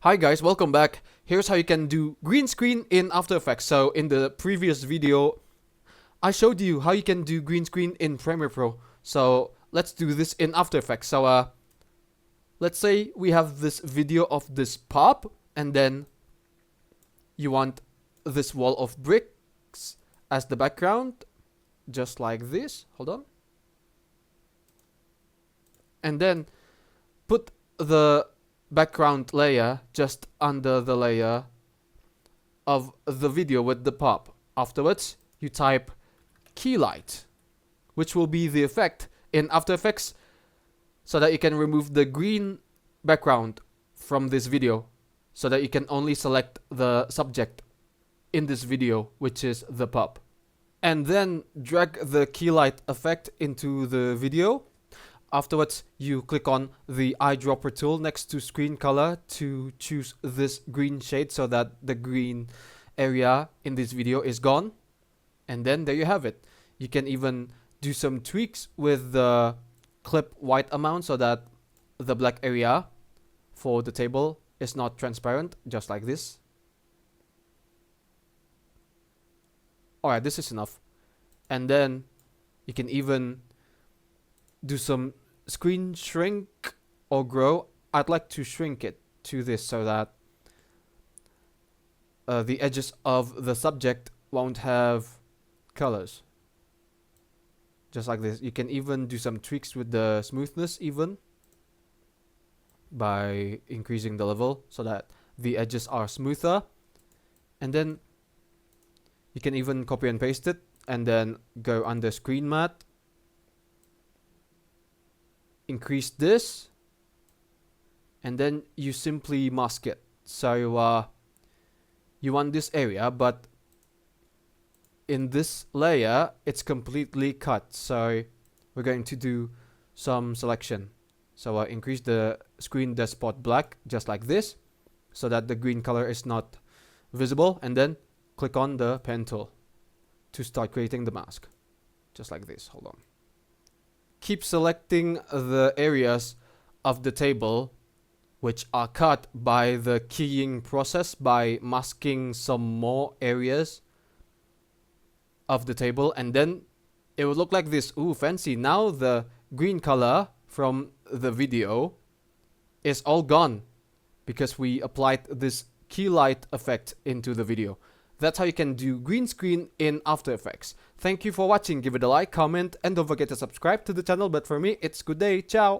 Hi guys, welcome back. Here's how you can do green screen in After Effects. So in the previous video, I showed you how you can do green screen in Premiere Pro. So let's do this in After Effects. So let's say we have this video of this pop, and then you want this wall of bricks as the background, just like this. Hold on. And then put the background layer just under the layer of the video with the pop. Afterwards, you type key light, which will be the effect in After Effects, so that you can remove the green background from this video, so that you can only select the subject in this video, which is the pop. And then drag the key light effect into the video. Afterwards, you click on the eyedropper tool next to screen color to choose this green shade so that the green area in this video is gone. And then there you have it. You can even do some tweaks with the clip white amount so that the black area for the table is not transparent, just like this. Alright, this is enough. And then you can even do some screen shrink or grow. I'd like to shrink it to this so that the edges of the subject won't have colors, just like this. You can even do some tweaks with the smoothness even by increasing the level so that the edges are smoother. And then you can even copy and paste it and then go under screen matte, increase this, and then you simply mask it. So you want this area, but in this layer it's completely cut, so we're going to do some selection. So increase the screen despot black, just like this, so that the green color is not visible, and then click on the pen tool to start creating the mask, just like this. Hold on. Keep selecting the areas of the table which are cut by the keying process by masking some more areas of the table, and then it will look like this. Ooh, fancy. Now the green color from the video is all gone because we applied this key light effect into the video. That's how you can do green screen in After Effects. Thank you for watching. Give it a like, comment, and don't forget to subscribe to the channel. But for me, it's good day. Ciao!